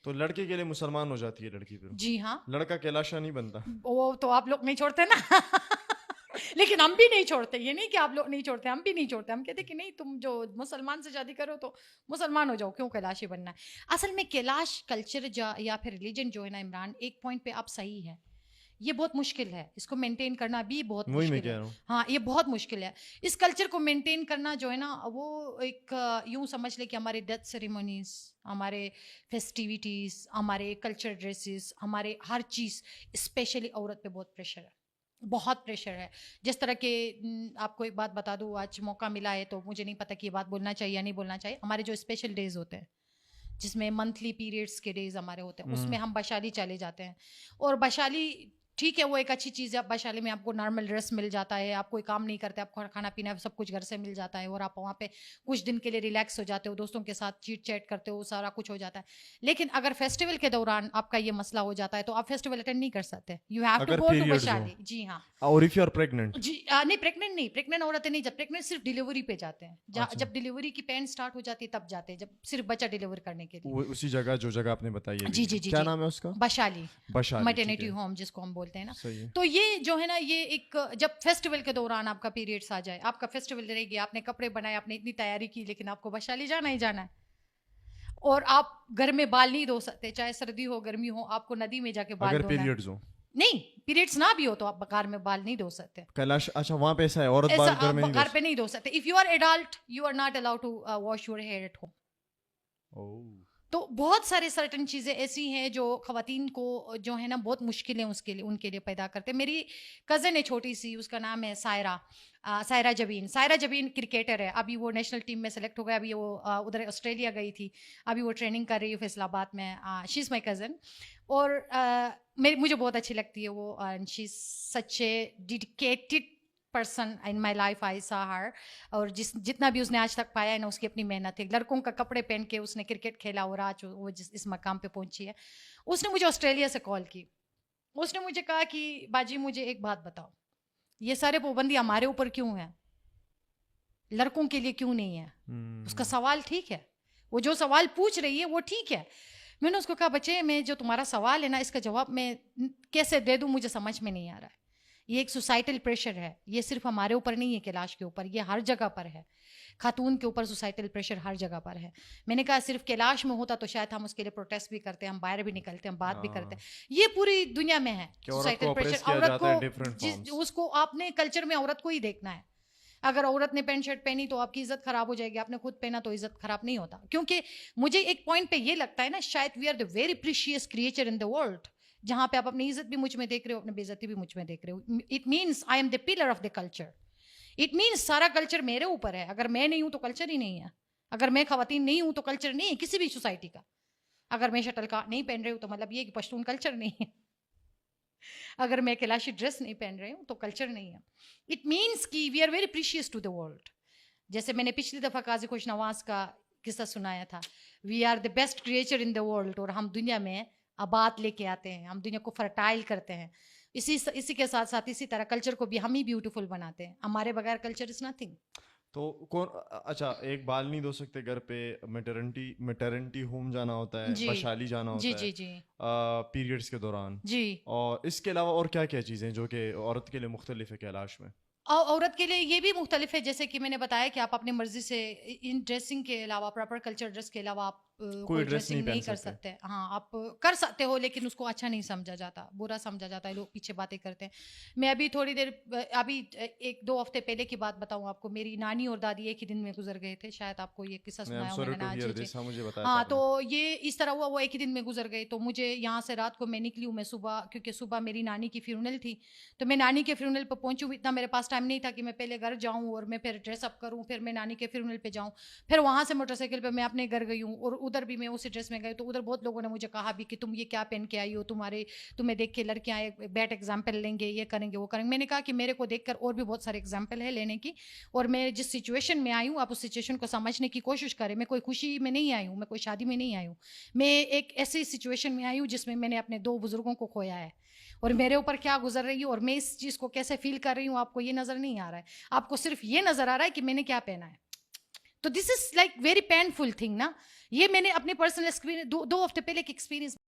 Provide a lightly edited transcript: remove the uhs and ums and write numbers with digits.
تو لڑکے کے لیے مسلمان ہو جاتی ہے لڑکی پھر؟ جی ہاں. لڑکا کیلاشا نہیں بنتا؟ وہ تو آپ لوگ نہیں چھوڑتے نا. لیکن ہم بھی نہیں چھوڑتے. یہ نہیں کہ آپ لوگ نہیں چھوڑتے, ہم بھی نہیں چھوڑتے. ہم کہتے کہ نہیں, تم جو مسلمان سے شادی کرو تو مسلمان ہو جاؤ, کیوں کیلاشی بننا ہے. اصل میں کیلاش کلچر یا پھر ریلیجن جو ہے نا عمران, ایک پوائنٹ پہ آپ صحیح ہے, یہ بہت مشکل ہے. اس کو مینٹین کرنا بھی بہت مشکل ہے. ہاں, یہ بہت مشکل ہے. اس کلچر کو مینٹین کرنا جو ہے نا, وہ ایک یوں سمجھ لے کہ ہمارے ڈیتھ سیریمونیز, ہمارے فیسٹیوٹیز, ہمارے کلچر ڈریسز, ہمارے ہر چیز, اسپیشلی عورت پہ بہت پریشر ہے, بہت پریشر ہے. جس طرح کہ آپ کو ایک بات بتا دوں, آج موقع ملا ہے تو مجھے نہیں پتا کہ یہ بات بولنا چاہیے یا نہیں بولنا چاہیے. ہمارے جو اسپیشل ڈیز ہوتے ہیں, جس میں منتھلی پیریڈس کے ڈیز ہمارے ہوتے ہیں, اس میں ہم بشالی چلے جاتے ہیں. اور بشالی ٹھیک ہے, وہ ایک اچھی چیز ہے. بشالی میں آپ کو نارمل ڈریس مل جاتا ہے, آپ کوئی کام نہیں کرتے, آپ کو کھانا پینا سب کچھ گھر سے مل جاتا ہے, اور آپ وہاں پہ کچھ دن کے لیے ریلیکس ہو جاتے ہو, دوستوں کے ساتھ چیٹ چیٹ کرتے ہو, سارا کچھ ہو جاتا ہے. لیکن اگر فیسٹیول کے دوران آپ کا یہ مسئلہ ہو جاتا ہے تو آپ فیسٹیول اٹینڈ نہیں کر سکتے. You have to go to Vaishali. جی ہاں. اور اف یو آر پریگننٹ؟ جی نہیں, پریگننٹ عورتیں نہیں, جب پریگننٹ صرف ڈیلیوری پہ جاتے ہیں. جب ڈیلیوری کی پین سٹارٹ ہو جاتی ہے تب جاتے ہیں, جب صرف بچہ ڈیلیور کرنے کے لیے. اسی جگہ جو جگہ آپ نے بتائی ہے. جی جی جی, کیا نام ہے اس کا؟ بشالی. بشالی میٹرنیٹی ہوم جس کو ہم بولتے ہیں نا. صحیح. تو یہ جو ہے نا, یہ ایک جب فیسٹیول کے دوران آپ کا پیریڈس آ جائے, آپ کا فیسٹیول رہے گی, آپ نے کپڑے بنائے, آپ نے اتنی تیاری کی, لیکن آپ کو بشالی جانا ہی جانا ہے. اور آپ گھر میں بال نہیں دھو سکتے, چاہے سردی ہو گرمی ہو, آپ کو ندی میں جا کے بال دھونا ہے. پیریڈز ہو نہیں, پیریڈس نہ بھی ہو تو آپ بکار میں بال نہیں دھو سکتے. کیلاش اچھا وہاں پہ ایسا ہے, عورت بال گھر پہ نہیں دھو سکتے. If you are adult you are not allowed to wash your hair at home. تو بہت سارے سرٹن چیزیں ایسی ہیں جو خواتین کو جو ہے نا بہت مشکلیں اس کے لیے ان کے لیے پیدا کرتے. میری کزن ہے چھوٹی سی, اس کا نام ہے سائرہ جبین. سائرہ جبین کرکٹر ہے, ابھی وہ نیشنل ٹیم میں سلیکٹ ہو گیا, ابھی وہ ادھر آسٹریلیا گئی تھی, ابھی وہ ٹریننگ کر رہی ہے فیصل آباد میں. شی از مائی کزن, اور مجھے بہت اچھی لگتی ہے وہ. She is such a dedicated person in my life. I saw her, اور جتنا بھی اس نے آج تک پایا ہے نا, اس کی اپنی محنت ہے. لڑکوں کا کپڑے پہن کے اس نے کرکٹ کھیلا, اور آج وہ اس مقام پہ پہنچی ہے. اس نے مجھے آسٹریلیا سے کال کی. اس نے مجھے کہا کہ باجی مجھے ایک بات بتاؤ, یہ سارے پابندی ہمارے اوپر کیوں ہیں, لڑکوں کے لیے کیوں نہیں ہے؟ اس کا سوال ٹھیک ہے, وہ جو سوال پوچھ رہی ہے وہ ٹھیک ہے. میں نے اس کو کہا بچے, میں جو تمہارا سوال ہے نا, اس کا جواب میں کیسے دے دوں, مجھے سمجھ میں نہیں آ رہا ہے. یہ ایک سوسائٹل پریشر ہے, یہ صرف ہمارے اوپر نہیں ہے کیلاش کے اوپر, یہ ہر جگہ پر ہے. خاتون کے اوپر سوسائٹل پریشر ہر جگہ پر ہے. میں نے کہا صرف کیلاش میں ہوتا تو شاید ہم اس کے لیے پروٹیسٹ بھی کرتے, ہم باہر بھی نکلتے, ہم بات بھی کرتے. یہ پوری دنیا میں ہے سوسائٹل پریشر. عورت کو اس کو آپ نے کلچر میں عورت کو ہی دیکھنا ہے. اگر عورت نے پینٹ شرٹ پہنی تو آپ کی عزت خراب ہو جائے گی, آپ نے خود پہنا تو عزت خراب نہیں ہوتا. کیونکہ مجھے ایک پوائنٹ پہ یہ لگتا ہے نا, شاید we are the very precious creature in the world, جہاں پہ آپ اپنی عزت بھی مجھ میں دیکھ رہے ہو, اپنی بے عزتی بھی مجھ میں دیکھ رہے ہو. It means I am the pillar of the culture. It means سارا کلچر میرے اوپر ہے. اگر میں نہیں ہوں تو کلچر ہی نہیں ہے. اگر میں خواتین نہیں ہوں تو کلچر نہیں ہے کسی بھی سوسائٹی کا. اگر میں شٹل کا نہیں پہن رہی ہوں تو مطلب یہ کہ پشتون کلچر نہیں ہے. اگر میں کیلاشی ڈریس نہیں پہن رہی ہوں تو کلچر نہیں ہے. اٹ مینس کہ we are very precious to the world. جیسے میں نے پچھلی دفعہ قاضی خوش نواز کا قصہ سنایا تھا, we are the best creature in the world, اور ہم دنیا میں آباد لے کے آتے ہیں, ہم دنیا کو فرٹائل کرتے ہیں. اسی کے ساتھ ساتھ اسی طرح کلچر کو بھی ہم ہی بیوٹیفل بناتے ہیں. ہمارے بغیر کلچر از نتھنگ. تو کون اچھا ایک بال نہیں دھو سکتے گھر پہ, میٹرنٹی ہوم جانا ہوتا ہے, بشالی جانا ہوتا ہے جی جی پیریڈس کے دوران جی, اور اس کے علاوہ اور کیا کیا چیزیں جو کہ عورت کے لیے مختلف ہے کیلاش میں؟ عورت کے لیے یہ بھی مختلف ہے, جیسے کہ میں نے بتایا کہ آپ اپنی مرضی سے ان ڈریسنگ کے علاوہ, پراپر کلچر ڈریس کے علاوہ آپ کوئی ڈریسنگ نہیں کر سکتے. ہاں آپ کر سکتے ہو, لیکن اس کو اچھا نہیں سمجھا جاتا, برا سمجھا جاتا ہے, لوگ پیچھے باتیں کرتے ہیں. میں ابھی تھوڑی دیر, ابھی 1-2 ہفتے پہلے کی بات بتاؤں آپ کو, میری نانی اور دادی ایک ہی دن میں گزر گئے تھے. شاید آپ کو یہ قصہ سنایا ہو میں نے. ہاں, تو یہ اس طرح ہوا, وہ ایک ہی دن میں گزر گئے. تو مجھے یہاں سے رات کو میں نکلی ہوں, میں صبح, کیونکہ صبح میری نانی کی فیونل تھی, تو میں نانی کے فیونل پہ پہنچی ہوں. اتنا میرے پاس ٹائم نہیں تھا کہ میں پہلے گھر جاؤں اور میں پھر ڈریس اپ کروں, پھر میں نانی کے فیونل پہ جاؤں, پھر وہاں سے موٹر سائیکل پہ میں اپنے گھر گئی ہوں, اور ادھر بھی میں اسی ڈریس میں گئی. تو ادھر بہت لوگوں نے مجھے کہا بھی کہ تم یہ کیا پہن کے آئی ہو, تمہیں دیکھ کے لڑکیاں بیڈ ایگزامپل لیں گے, یہ کریں گے وہ کریں گے. میں نے کہا کہ میرے کو دیکھ کر اور بھی بہت سارے ایگزامپل ہے لینے کی, اور میں جس سچویشن میں آئی ہوں آپ اس سچویشن کو سمجھنے کی کوشش کریں. میں کوئی خوشی میں نہیں آئی ہوں, میں کوئی شادی میں نہیں آئی ہوں, میں ایک ایسی سچویشن میں آئی ہوں جس میں نے اپنے 2 بزرگوں کو کھویا ہے, اور میرے اوپر کیا گزر رہی ہے اور میں اس چیز کو کیسے فیل کر رہی ہوں, آپ کو یہ نظر نہیں آ رہا ہے. آپ کو صرف یہ نظر آ رہا ہے کہ میں نے کیا پہنا ہے. تو this is like very painful thing نا. یہ میں نے اپنے پرسنل ایکسپیرینس 2 ہفتے پہلے ایک ایکسپیرینس